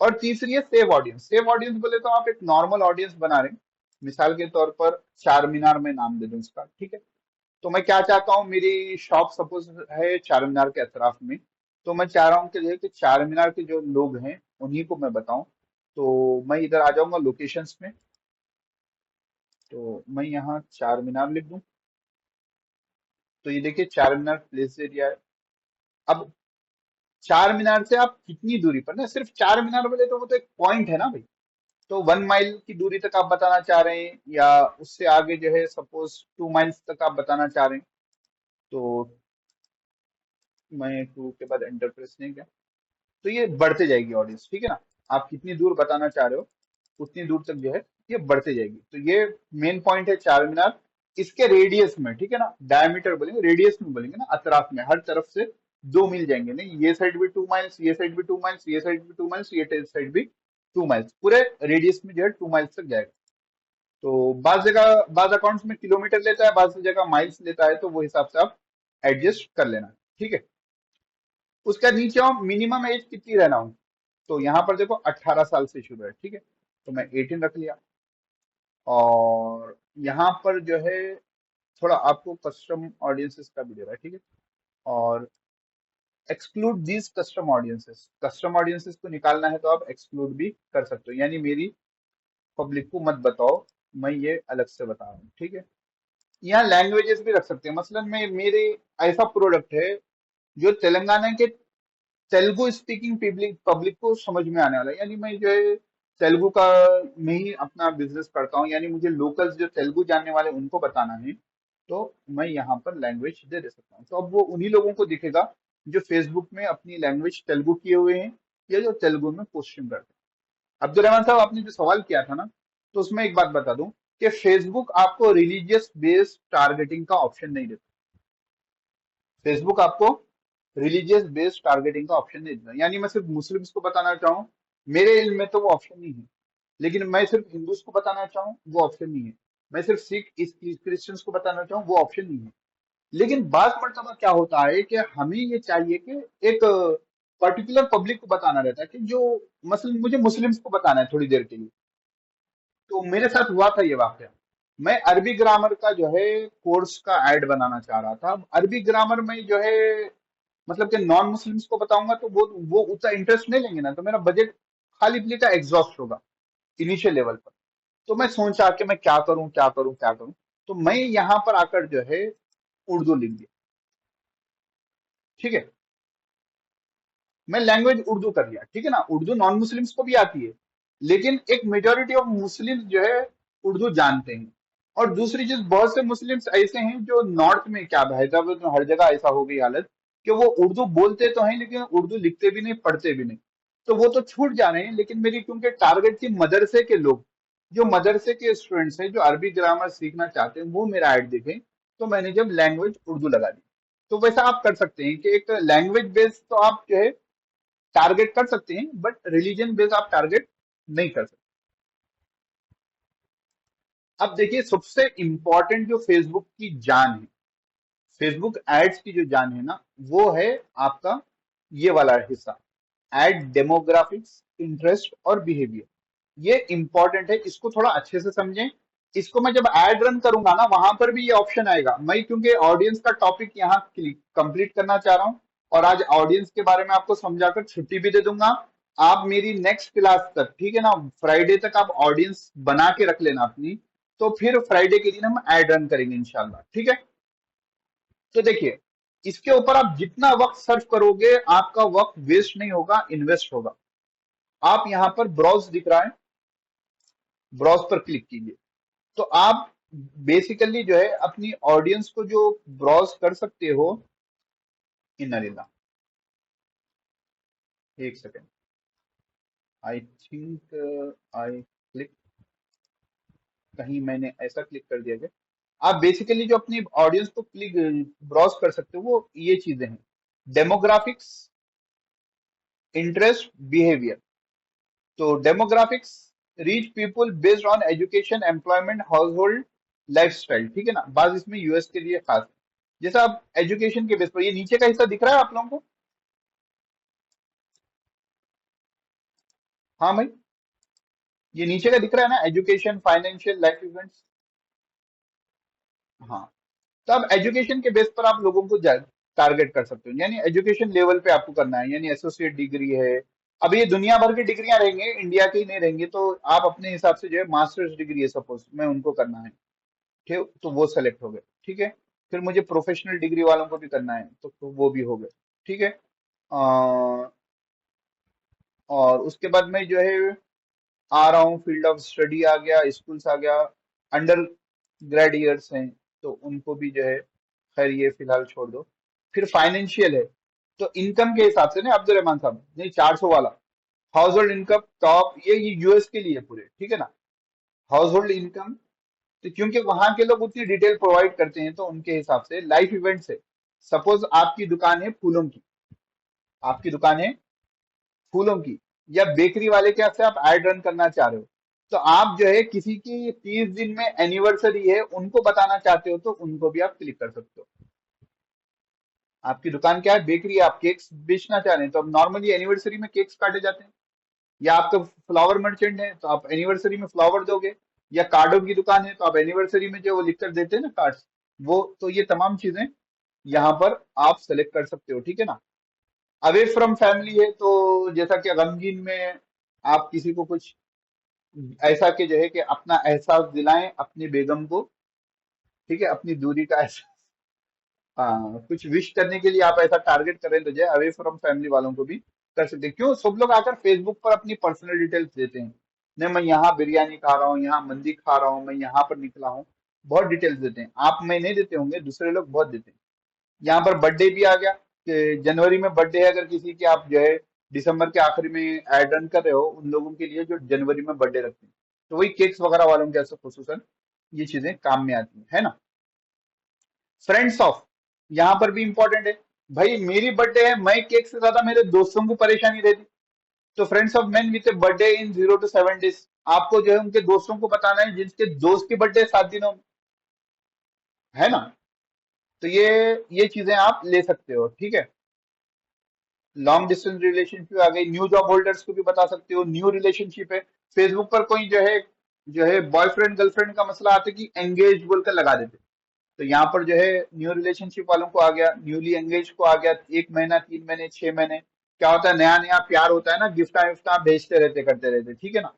और तीसरी है सेव ऑडियंस। सेव ऑडियंस बोले तो आप एक नॉर्मल ऑडियंस बना रहे हैं, मिसाल के तौर पर चार मीनार में नाम दे दूं इसका, ठीक है। तो मैं क्या चाहता हूँ, मेरी शॉप सपोज है चार मीनार के अतराफ में, तो मैं चाह रहा हूँ कि जो है कि चार मीनार के जो लोग हैं उन्हीं को मैं बताऊं। तो मैं इधर आ जाऊंगा लोकेशंस में, तो मैं यहाँ चार मीनार लिख दूं। तो ये देखिए चार मीनार प्लेस एरिया है। अब चार मीनार से आप कितनी दूरी पर, ना सिर्फ चार मीनार बोले तो वो तो एक पॉइंट है ना भाई। तो 1 माइल की दूरी तक आप बताना चाह रहे हैं, या उससे आगे जो है सपोज 2 माइल्स तक आप बताना चाह रहे हैं। तो मैं टू के बाद एंटर प्रेस नहीं किया, तो ये बढ़ते जाएगी ऑडियंस, ठीक है ना। आप कितनी दूर बताना चाह रहे हो उतनी दूर तक जो है ये बढ़ते जाएगी। तो ये मेन पॉइंट है चार मीनार। इसके रेडियस में, ठीक है ना, डायमीटर बोलेंगे, रेडियस में बोलेंगे ना, अतराफ में हर तरफ से दो मिल जाएंगे, नहीं ये साइड भी 2 माइल्स, ये साइड भी 2 माइल्स, ये साइड भी 2 माइल्स, ये साइड भी 2 माइल्स, पूरे रेडियस में जो है 2 माइल्स तक जाएगा। तो बाज जगह बाज अकाउंट्स में किलोमीटर लेता है, बाज जगह माइल्स लेता है, तो वो हिसाब से आप एडजस्ट कर लेना, ठीक है। उसका नीचे आओ, मिनिमम एज कितनी रहना हो, तो यहाँ पर देखो 18 साल से शुरू है, ठीक है। तो मैं 18 रख लिया। और यहाँ पर जो है थोड़ा आपको कस्टम ऑडियंसेस का भी दे रहा है, ठीक है। और exclude these custom audiences, custom audiences को निकालना है तो आप एक्सक्लूड भी कर सकते हो, यानी मेरी पब्लिक को मत बताओ, मैं ये अलग से बता रहा हूँ, ठीक है। यहाँ लैंग्वेजेस भी रख सकते हैं, मसलन में मेरे ऐसा प्रोडक्ट है जो तेलंगाना के तेलुगु स्पीकिंग पब्लिक पब्लिक को समझ में आने वाला है, यानी मैं जो है तेलुगु का में ही अपना बिजनेस करता हूँ, यानी मुझे लोकल्स जो तेलुगु जानने वाले उनको बताना है। तो मैं यहाँ पर लैंग्वेज दे सकता हूँ, तो अब वो उन्हीं लोगों को दिखेगा जो फेसबुक में अपनी लैंग्वेज तेलुगु किए हुए हैं, या जो तेलुगु में पोस्टिंग करते हैं। अब्दुल रहमान साहब, आपने जो सवाल किया था ना, तो उसमें एक बात बता दूं कि फेसबुक आपको रिलीजियस बेस्ड टारगेटिंग का ऑप्शन नहीं देता। फेसबुक आपको रिलीजियस बेस्ड टारगेटिंग का ऑप्शन नहीं देता, यानी मैं सिर्फ मुस्लिम्स को बताना चाहूँ, मेरे इल्म में तो वो ऑप्शन नहीं है। लेकिन मैं सिर्फ हिंदूज को बताना चाहूँ, वो ऑप्शन नहीं है। मैं सिर्फ सिख क्रिश्चियंस को बताना चाहूँ, वो ऑप्शन नहीं है। लेकिन बात मर्तबा क्या होता है कि हमें ये चाहिए कि एक पर्टिकुलर पब्लिक को बताना रहता है, कि जो मसलन मुझे मुस्लिम्स को बताना है थोड़ी देर के लिए। तो मेरे साथ हुआ था ये वाकया। मैं अरबी ग्रामर का जो है कोर्स का ऐड बनाना चाह रहा था। अब अरबी ग्रामर में जो है मतलब कि नॉन मुस्लिम्स को बताऊंगा तो वो उतना इंटरेस्ट नहीं लेंगे ना, तो मेरा बजट खाली पीली का एग्जॉस्ट होगा इनिशियल लेवल पर। तो मैं सोचा कि मैं क्या करूं क्या करूं क्या करूं। तो मैं यहाँ पर आकर जो है उर्दू लिख दिया, ठीक है। मैं लैंग्वेज उर्दू कर लिया, ठीक है ना। उर्दू नॉन मुस्लिम्स को भी आती है, लेकिन एक मेजोरिटी ऑफ मुस्लिम्स जो है उर्दू जानते हैं। और दूसरी चीज, बहुत से मुस्लिम्स ऐसे हैं जो नॉर्थ में, क्या हैदराबाद में हर जगह ऐसा हो गई हालत कि वो उर्दू बोलते तो हैं लेकिन उर्दू लिखते भी नहीं पढ़ते भी नहीं। तो वो तो छूट जा रहे हैं, लेकिन मेरी क्योंकि टारगेट थी मदरसे के लोग, जो मदरसे के स्टूडेंट्स हैं जो अरबी ग्रामर सीखना चाहते हैं, वो मेरा ऐड देखें। तो मैंने जब लैंग्वेज उर्दू लगा दी, तो वैसा आप कर सकते हैं कि एक लैंग्वेज बेस्ड तो आप जो है टारगेट कर सकते हैं, बट रिलीजन बेस्ड आप टारगेट नहीं कर सकते। अब देखिए, सबसे इंपॉर्टेंट जो फेसबुक की जान है, फेसबुक एड्स की जो जान है ना, वो है आपका ये वाला हिस्सा, एड डेमोग्राफिक्स, इंटरेस्ट और बिहेवियर। ये इंपॉर्टेंट है, इसको थोड़ा अच्छे से समझें। इसको मैं जब एड रन करूंगा ना, वहां पर भी ये ऑप्शन आएगा। मैं क्योंकि ऑडियंस का टॉपिक यहाँ कंप्लीट करना चाह रहा हूँ, और आज ऑडियंस के बारे में आपको समझाकर छुट्टी भी दे दूंगा। आप मेरी नेक्स्ट क्लास तक, ठीक है ना, फ्राइडे तक आप ऑडियंस बना के रख लेना अपनी। तो फिर फ्राइडे के दिन हम एड रन करेंगे इंशाल्लाह, ठीक है। तो देखिए, इसके ऊपर आप जितना वक्त सर्च करोगे आपका वक्त वेस्ट नहीं होगा, इन्वेस्ट होगा। आप यहां पर ब्राउज दिख रहा है, ब्राउज पर क्लिक कीजिए। तो आप बेसिकली जो है अपनी ऑडियंस को जो ब्राउज कर सकते हो। इनरिल्ला, एक second, I think I click, कहीं मैंने ऐसा क्लिक कर दिया क्या? आप बेसिकली जो अपनी ऑडियंस को क्लिक ब्राउज कर सकते हो वो ये चीजें हैं: डेमोग्राफिक्स, इंटरेस्ट, बिहेवियर। तो demographics, reach people based on education, employment, house hold, lifestyle, ठीक है ना। बात इसमें यूएस के लिए खास है। जैसे आप एजुकेशन के बेस पर, ये नीचे का हिस्सा दिख रहा है आप लोगों को? हाँ भाई, ये नीचे का दिख रहा है ना, एजुकेशन, फाइनेंशियल, लाइफ इवेंट्स। हाँ, तो अब एजुकेशन के बेस पर आप लोगों को टारगेट कर सकते हो, यानी एजुकेशन लेवल पे आपको करना है, यानी एसोसिएट डिग्री है। अब ये दुनिया भर की डिग्रियां रहेंगे, इंडिया की ही नहीं रहेंगी, तो आप अपने हिसाब से जो है मास्टर्स डिग्री है सपोज में उनको करना है, ठीक, तो वो सेलेक्ट हो गए, ठीक है। फिर मुझे प्रोफेशनल डिग्री वालों को भी करना है, तो वो भी हो गए, ठीक है। और उसके बाद में जो है आ रहा हूँ, फील्ड ऑफ स्टडी आ गया, स्कूल्स आ गया, अंडर ग्रेड ईयर्स हैं तो उनको भी जो है, खैर ये फिलहाल छोड़ दो। फिर फाइनेंशियल है, तो इनकम के हिसाब से ना अब्दुल रहमान साहब, नहीं 400 वाला, हाउस होल्ड इनकम टॉप, ये यूएस के लिए पूरे, ठीक है ना। हाउस होल्ड इनकम, तो क्योंकि वहां के लोग उतनी डिटेल प्रोवाइड करते हैं तो उनके हिसाब से लाइफ इवेंट्स है। सपोज आपकी दुकान है फूलों की, आपकी दुकान है फूलों की, या बेकरी वाले के से आप एड रन करना चाह रहे हो, तो आप जो है किसी की 30 दिन में एनिवर्सरी है उनको बताना चाहते हो तो उनको भी आप क्लिक कर सकते हो। आपकी दुकान क्या है, बेकरी, आप केक्स बेचना चाह रहे हैं तो अब नॉर्मली एनिवर्सरी में केक्स काटे जाते हैं। या आपका फ्लावर मर्चेंट है तो आप एनिवर्सरी में फ्लावर दोगे। या कार्डों की दुकान है तो आप एनिवर्सरी में जो वो लिख कर देते हैं ना कार्ड्स, वो, तो ये तमाम चीजें यहाँ पर आप सेलेक्ट कर सकते हो, ठीक है ना। अवे फ्रॉम फैमिली है तो जैसा कि गमगीन में आप किसी को कुछ ऐसा कि जो है कि अपना एहसास दिलाएं अपनी बेगम को, ठीक है, अपनी दूरी का एहसास, हाँ, कुछ विश करने के लिए आप ऐसा टारगेट करें तो जो है अवे फ्रॉम फैमिली वालों को भी कर सकते हैं। क्यों सब लोग आकर फेसबुक पर अपनी पर्सनल डिटेल्स देते हैं, नहीं मैं यहाँ बिरयानी खा रहा हूँ, यहाँ मंदी खा रहा हूँ, मैं यहाँ पर निकला हूँ, बहुत डिटेल्स देते हैं। आप में नहीं देते होंगे, दूसरे लोग बहुत देते हैं। यहाँ पर बर्थडे भी आ गया कि जनवरी में बर्थडे है अगर किसी की, आप जो है दिसंबर के आखिरी में एड रन कर रहे हो उन लोगों के लिए जो जनवरी में बर्थडे रखते हैं, तो वही केक्स वगैरह वालों के ऐसे खुसूसन ये चीजें काम में आती हैं, है ना। फ्रेंड्स ऑफ, यहाँ पर भी इंपॉर्टेंट है। भाई मेरी बर्थडे है, मैं केक से ज्यादा मेरे दोस्तों को परेशानी रहती, तो friends of man with birthday in 0 to 7 days, आपको जो है उनके दोस्तों को बताना है जिनके दोस्त की बर्थडे 7 दिनों में, है ना। तो ये चीजें आप ले सकते हो, ठीक है। लॉन्ग डिस्टेंस रिलेशनशिप आ गई, न्यू जॉब होल्डर्स को भी बता सकते हो, न्यू रिलेशनशिप है। फेसबुक पर कोई जो है बॉयफ्रेंड गर्लफ्रेंड का मसला आता है कि एंगेज बोलकर लगा देते, तो यहाँ पर जो है न्यू रिलेशनशिप वालों को आ गया, न्यूली एंगेज को आ गया, 1 महीना, 3 महीने, 6 महीने। क्या होता है, नया नया प्यार होता है ना, गिफ्टा विफ्टा भेजते रहते, करते रहते, ठीक है ना।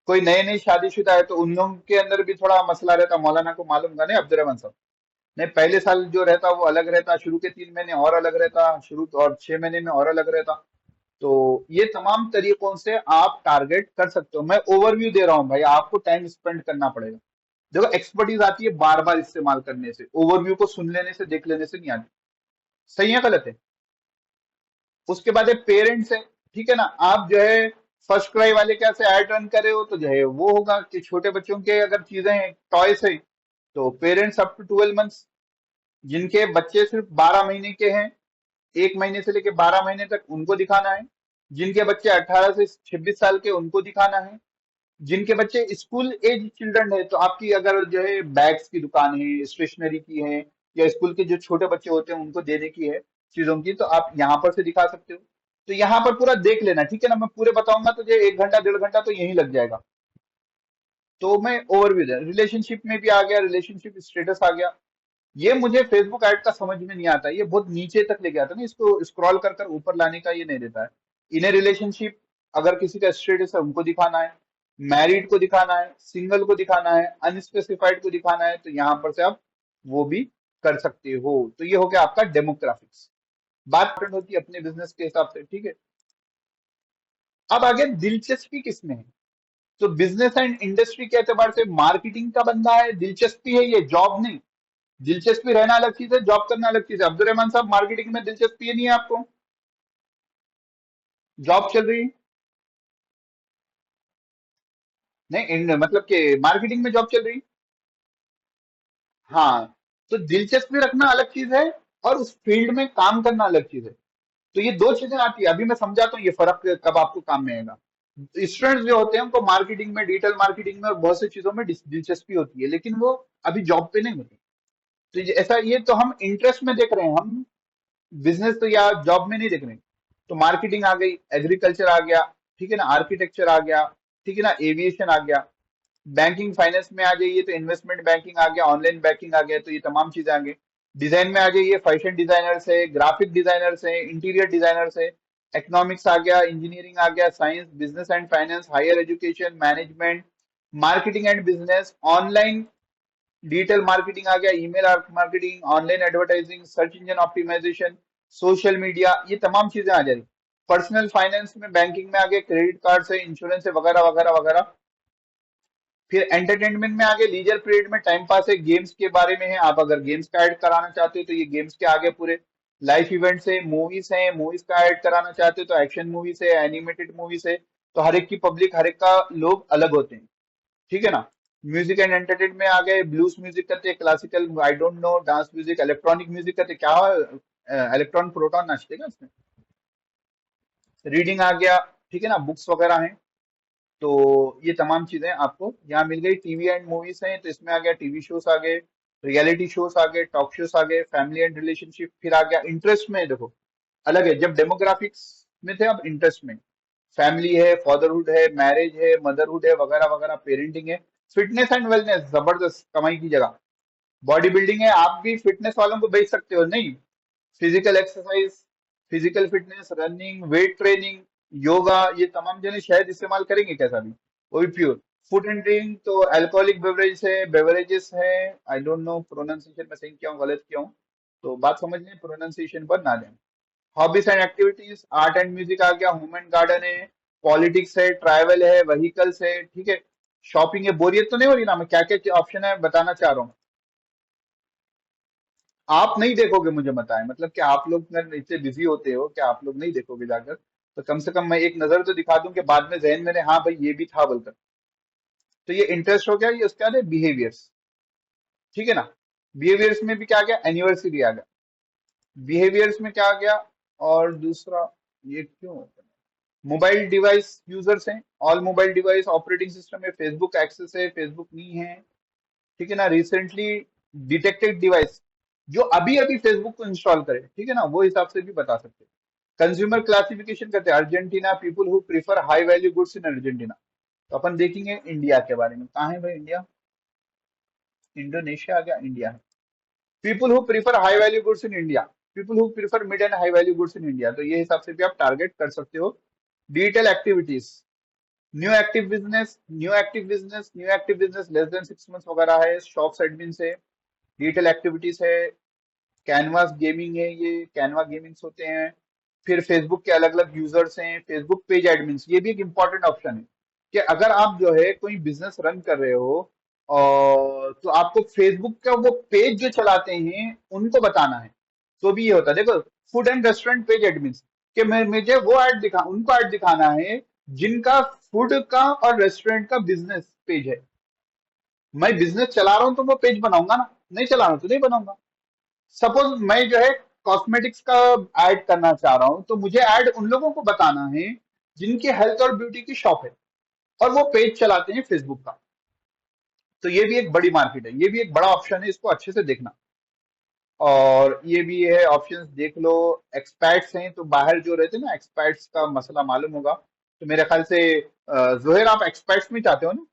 कोई नए नई शादीशुदा है तो उन लोगों के अंदर भी थोड़ा मसला रहता, मौलाना को मालूम था नहीं अब्दुल साहब। नहीं, पहले साल जो रहता वो अलग रहता, शुरू के 3 महीने और अलग रहता, शुरू और 6 महीने में और अलग रहता। तो ये तमाम तरीकों से आप टारगेट कर सकते हो। मैं ओवरव्यू दे रहा हूँ भाई, आपको टाइम स्पेंड करना पड़ेगा। देखो एक्सपर्टीज आती है बार बार इस्तेमाल करने से, ओवरव्यू को सुन लेने से, देख लेने से नहीं आती। सही है गलत है? उसके बाद है पेरेंट्स है, ठीक है ना। आप जो है फर्स्ट क्राई वाले क्या से ऐड रन करे हो तो जो है वो होगा कि छोटे बच्चों के अगर चीजें हैं, टॉयस है, तो पेरेंट्स अप टू 12 मंथ्स, जिनके बच्चे सिर्फ 12 महीने के हैं, 1 महीने से लेकर 12 महीने तक उनको दिखाना है। जिनके बच्चे 18 से 26 साल के उनको दिखाना है। जिनके बच्चे स्कूल एज चिल्ड्रन है, तो आपकी अगर जो है बैग्स की दुकान है, स्टेशनरी की है, या स्कूल के जो छोटे बच्चे होते हैं उनको देने की है चीजों की, तो आप यहाँ पर से दिखा सकते हो। तो यहाँ पर पूरा देख लेना, ठीक है ना। मैं पूरे बताऊंगा तो जो 1 घंटा 1.5 घंटा तो यही लग जाएगा। तो मैं ओवरव्यू दे, रिलेशनशिप में भी आ गया, रिलेशनशिप स्टेटस आ गया। ये मुझे फेसबुक ऐड का समझ में नहीं आता, ये बहुत नीचे तक लेके आता है ना, इसको स्क्रॉल कर कर ऊपर लाने का ये नहीं देता है। इन्हें रिलेशनशिप अगर किसी का स्टेटस है उनको दिखाना है, मैरिड को दिखाना है, सिंगल को दिखाना है, अनस्पेसिफाइड को दिखाना है, तो यहाँ पर से आप वो भी कर सकते हो। तो ये हो गया आपका डेमोग्राफिक्स। बात होती है अपने बिजनेस के हिसाब से, ठीक है। अब आगे दिलचस्पी किसमें है? तो बिजनेस एंड इंडस्ट्री के एतबार से मार्केटिंग का बंदा है, दिलचस्पी है, ये जॉब नहीं। दिलचस्पी रहना अलग चीज है, जॉब करना अलग चीज है। अब्दुल रहमान साहब, मार्केटिंग में दिलचस्पी है नहीं है आपको, जॉब चल रही है। नहीं मतलब कि मार्केटिंग में जॉब चल रही है। हाँ, तो दिलचस्पी रखना अलग चीज है और उस फील्ड में काम करना अलग चीज है। तो ये दो चीजें आती है। अभी मैं समझाता हूँ ये फर्क कब आपको काम में आएगा। स्टूडेंट्स जो होते हैं उनको मार्केटिंग में, डिजिटल मार्केटिंग में और बहुत सी चीजों में दिलचस्पी होती है, लेकिन वो अभी जॉब पे नहीं होती। तो ऐसा, ये तो हम इंटरेस्ट में देख रहे हैं, हम बिजनेस तो या जॉब में नहीं देख रहे। तो मार्केटिंग आ गई, एग्रीकल्चर आ गया, ठीक है ना, आर्किटेक्चर आ गया, ठीक है ना, एविएशन आ गया। बैंकिंग फाइनेंस में आ जाइए तो इन्वेस्टमेंट बैंकिंग आ गया, ऑनलाइन बैंकिंग आ गया, तो ये तमाम चीजें आ गई। डिजाइन में आ जाइए, फैशन डिजाइनर्स है, ग्राफिक डिजाइनर्स है, इंटीरियर डिजाइनर्स है। इकोनॉमिक्स आ गया, इंजीनियरिंग आ गया, science, business and finance, higher education, management, marketing and business, online digital marketing आ गया, email marketing, online advertising, search engine optimisation, social media, ये तमाम चीजें आ जाएगी। पर्सनल फाइनेंस में, बैंकिंग में आ गए, क्रेडिट कार्ड से, इंश्योरेंस से, वगैरह वगैरह वगैरह। फिर एंटरटेनमेंट में आगे, लीजर पीरियड में टाइम पास है, गेम्स के बारे में है। आप अगर गेम्स का ऐड कराना चाहते हो तो ये गेम्स के आगे पूरे। लाइफ इवेंट्स है, मूवीज है, मूवीज का ऐड कराना चाहते हो तो एक्शन मूवीज है, एनिमेटेड मूवीज है। तो हर एक की पब्लिक, हर एक का लोग अलग होते हैं, ठीक है ना। म्यूजिक एंड एंटरटेनमेंट में आ गए, ब्लूज म्यूजिक करते हैं, classical I don't know, dance music, electronic music करते हैं। क्या इलेक्ट्रॉन प्रोटॉन नाचते हैं क्या उसमें। रीडिंग आ गया, ठीक है ना, बुक्स वगैरह हैं। तो ये तमाम चीजें आपको यहाँ मिल गई। टीवी एंड मूवीज हैं तो इसमें आ गया, टीवी शोज आ गए, रियलिटी शोज आ गए, टॉक शोज आ गए, फैमिली एंड रिलेशनशिप। फिर आ गया इंटरेस्ट में, देखो अलग है। जब डेमोग्राफिक्स में थे, अब इंटरेस्ट में फैमिली है, फादरहुड है, मैरिज है, मदरहुड है, वगैरह वगैरह, पेरेंटिंग है। फिटनेस एंड वेलनेस, जबरदस्त कमाई की जगह। बॉडी बिल्डिंग है, आप भी फिटनेस वालों को बेच सकते हो नहीं। Physical exercise, physical fitness, running, weight training, yoga, ये तमाम जने शायद इस्तेमाल करेंगे कैसा भी, वो भी प्योर। फूड एंड ड्रिंक तो अल्कोहलिक बेवरेज है, बेवरेजेस है। आई डोंट नो प्रोनाउंसिएशन में सही क्या हूँ गलत क्या हूँ, तो बात समझ लें, प्रोनाउंसिएशन पर ना जाए। Hobbies and activities, art and music आ गया, होम एंड गार्डन है, पॉलिटिक्स है, ट्रैवल है, व्हीकल्स है, ठीक है। शॉपिंग है। बोरियत तो नहीं हो रही ना, मैं क्या क्या ऑप्शन है बताना चाह रहा हूँ। आप नहीं देखोगे मुझे बताएं, मतलब कि आप लोग अगर इतने बिजी होते हो कि आप लोग नहीं देखोगे जाकर, तो कम से कम मैं एक नजर तो दिखा दूं कि बाद में जहन में हाँ भाई ये भी था बोलकर। तो ये इंटरेस्ट हो गया, ये उसके बाद बिहेवियर्स, ठीक है ना। बिहेवियर्स में भी क्या आ गया, एनिवर्सरी आ गया। बिहेवियर्स में क्या आ गया, और दूसरा, ये क्यों मोबाइल डिवाइस यूजर्स हैं, all mobile device operating system है, फेसबुक एक्सेस है, फेसबुक नहीं है, ठीक है ना। रिसेंटली डिटेक्टेड डिवाइस, जो अभी अभी फेसबुक को इंस्टॉल करे, ठीक है ना, वो हिसाब से भी बता सकते हैं। कंज्यूमर क्लासिफिकेशन करते हैं, Argentina, people who prefer high value goods in Argentina. तो अपन देखेंगे इंडिया के बारे में, कहाँ है भाई इंडिया, इंडोनेशिया आ गया, इंडिया है। People who prefer high value goods in India, people who prefer mid and high value goods in India, तो ये हिसाब से भी आप टारगेट कर सकते हो। Digital activities, new active business, new active business, new active business less than 6 months वगैरह है, शॉप्स एडमिन से। डिजिटल एक्टिविटीज है, कैनवास गेमिंग है, ये कैनवा गेमिंग्स होते हैं। फिर फेसबुक के अलग अलग यूजर्स हैं, फेसबुक पेज एडमिन्स, ये भी एक इंपॉर्टेंट ऑप्शन है कि अगर आप जो है कोई बिजनेस रन कर रहे हो, और तो आपको फेसबुक का वो पेज जो चलाते हैं उनको बताना है। तो भी ये होता है, देखो, food and restaurant page admins, कि मैं मुझे वो ऐड दिखा, उनको ऐड दिखाना है जिनका फूड का और रेस्टोरेंट का बिजनेस पेज है। मैं बिजनेस चला रहा हूं तो वो पेज बनाऊंगा ना, नहीं चला रहा हूं तो नहीं बनाऊंगा। सपोज मैं जो है कॉस्मेटिक्स का ऐड करना चाह रहा हूं, तो मुझे ऐड उन लोगों को बताना है जिनकी हेल्थ और ब्यूटी की शॉप है और वो पेज चलाते हैं फेसबुक का। तो ये भी एक बड़ी मार्केट है, ये भी एक बड़ा ऑप्शन है, इसको अच्छे से देखना। और ये भी है ऑप्शंस देख लो। एक्सपर्ट्स हैं तो बाहर जो रहते हैं ना, एक्सपर्ट्स का मसला मालूम होगा, तो मेरे ख्याल से जोहेर आप एक्सपर्ट्स में चाहते हो ना।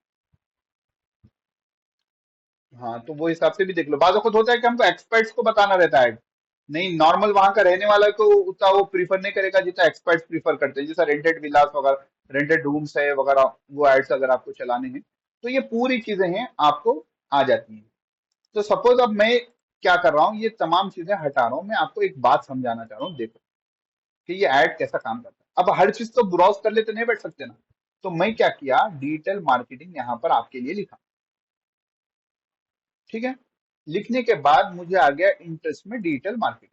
हाँ, तो वो हिसाब से भी देख लो। बाज़ वक़्त होता है कि हमको एक्सपर्ट्स को बताना रहता है, नहीं नॉर्मल वहां का रहने वाला को उतना वो प्रीफर नहीं करेगा जितना एक्सपर्ट्स प्रीफर करते हैं, जैसा रेंटेड विलास वगैरह, रेंटेड रूम्स है वगैरह, वो एड्स अगर आपको चलाने हैं, तो ये पूरी चीजें हैं आपको आ जाती हैं। तो सपोज अब मैं क्या कर रहा हूँ, ये तमाम चीजें हटा रहा हूँ, मैं आपको एक बात समझाना चाह रहा हूँ, देखो कि ये ऐड कैसा काम करता है। अब हर चीज तो ब्राउज कर लेते नहीं बैठ सकते ना, तो मैं क्या किया, डिजिटल मार्केटिंग यहाँ पर आपके लिए लिखा। ठीक है, लिखने के बाद मुझे आ गया इंटरेस्ट में डिजिटल मार्केटिंग।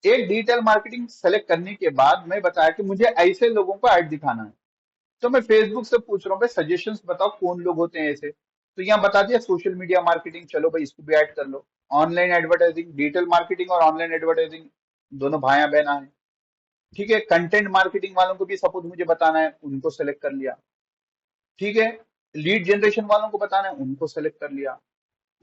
एक डिजिटल मार्केटिंग सेलेक्ट करने के बाद मैं बताया कि मुझे ऐसे लोगों को ऐड दिखाना है, तो मैं फेसबुक से पूछ रहा हूँ भाई सजेशंस बताओ कौन लोग होते हैं ऐसे, तो यहाँ बता दिया सोशल मीडिया मार्केटिंग, चलो भाई इसको भी ऐड कर लो। ऑनलाइन एडवर्टाइजिंग, डिजिटल मार्केटिंग और ऑनलाइन एडवर्टाइजिंग दोनों भाइयां बहना है। ठीक है, कंटेंट मार्केटिंग वालों को भी सपोज मुझे बताना है, उनको सेलेक्ट कर लिया। ठीक है, लीड जनरेशन वालों को बताना है, उनको सेलेक्ट कर लिया।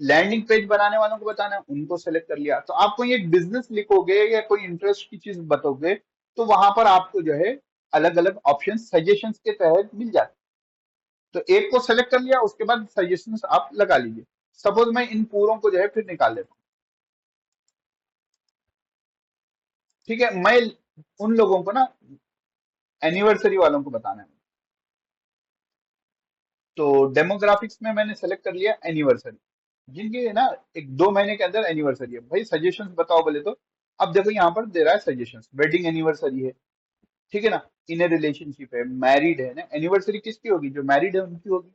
लैंडिंग पेज बनाने वालों को बताना है, उनको सेलेक्ट कर लिया। तो आप कोई एक बिजनेस लिखोगे या कोई इंटरेस्ट की चीज बताओगे, तो वहां पर आपको जो है अलग अलग ऑप्शन सजेशंस के तहत मिल जाते हैं। तो एक को सेलेक्ट कर लिया, उसके बाद सजेशंस आप लगा लीजिए। सपोज मैं इन पूरों को जो है फिर निकाल लेता हूँ। ठीक है, मैं उन लोगों को ना एनिवर्सरी वालों को बताना है। तो डेमोग्राफिक्स में मैंने सेलेक्ट कर लिया एनिवर्सरी, जिनके ना एक 2 महीने के अंदर एनिवर्सरी है। भाई सजेशंस बताओ बोले तो, अब देखो यहाँ पर दे रहा है सजेशंस, वेडिंग एनिवर्सरी है, ठीक है ना, इन ए रिलेशनशिप है, मैरिड है ना, एनिवर्सरी किसकी होगी, जो मैरिड है उनकी होगी।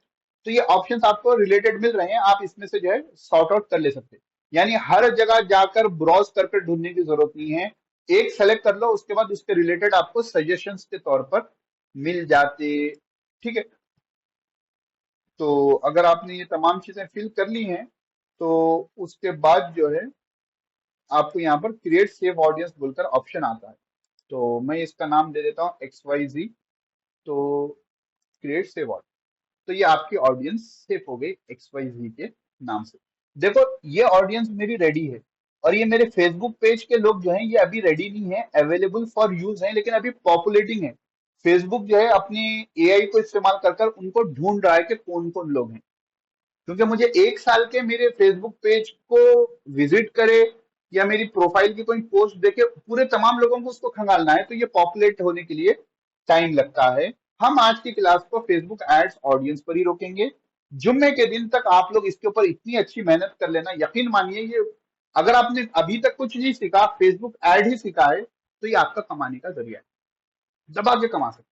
तो ये ऑप्शंस आपको रिलेटेड मिल रहे हैं, आप इसमें से जो है सॉर्ट आउट कर ले सकते हैं। यानी हर जगह जाकर ब्राउज कर ढूंढने की जरूरत नहीं है, एक सेलेक्ट कर लो, उसके बाद उसके रिलेटेड आपको सजेशंस के तौर पर मिल जाते। ठीक है, तो अगर आपने ये तमाम चीजें फिल कर ली हैं, तो उसके बाद जो है आपको यहाँ पर क्रिएट सेव ऑडियंस बोलकर ऑप्शन आता है। तो मैं इसका नाम दे देता हूँ XYZ। तो क्रिएट सेव ऑडियंस, तो ये आपकी ऑडियंस सेव हो गई XYZ के नाम से। देखो ये ऑडियंस मेरी रेडी है, और ये मेरे फेसबुक पेज के लोग जो हैं ये अभी रेडी नहीं है, अवेलेबल फॉर यूज है, लेकिन अभी पॉपुलेटिंग है। फेसबुक जो है अपनी AI को इस्तेमाल कर कर उनको ढूंढ रहा है कि कौन कौन लोग हैं, क्योंकि मुझे 1 साल के मेरे फेसबुक पेज को विजिट करे या मेरी प्रोफाइल की कोई पोस्ट देखे, पूरे तमाम लोगों को उसको खंगालना है, तो ये पॉपुलेट होने के लिए टाइम लगता है। हम आज की क्लास को फेसबुक एड्स ऑडियंस पर ही रोकेंगे। जुम्मे के दिन तक आप लोग इसके ऊपर इतनी अच्छी मेहनत कर लेना, यकीन मानिए ये, अगर आपने अभी तक कुछ नहीं सीखा, फेसबुक एड ही सीखा है, तो ये आपका कमाने का जरिया है, दबा के कमा सकते हैं।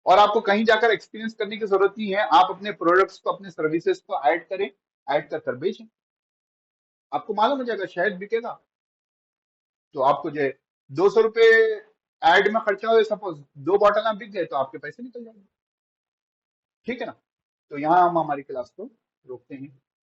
और आपको कहीं जाकर एक्सपीरियंस करने की जरूरत नहीं है, आप अपने प्रोडक्ट्स को, अपने सर्विसेज को ऐड करें, ऐड कर कर बेचें, आपको मालूम हो जाएगा शायद बिकेगा। तो आपको जो है 200 रुपये एड में खर्चा हुए, सपोज 2 बॉटल आप बिक गए, तो आपके पैसे निकल जाएंगे। ठीक है ना, तो यहाँ हम हमारी क्लास को रोकते हैं।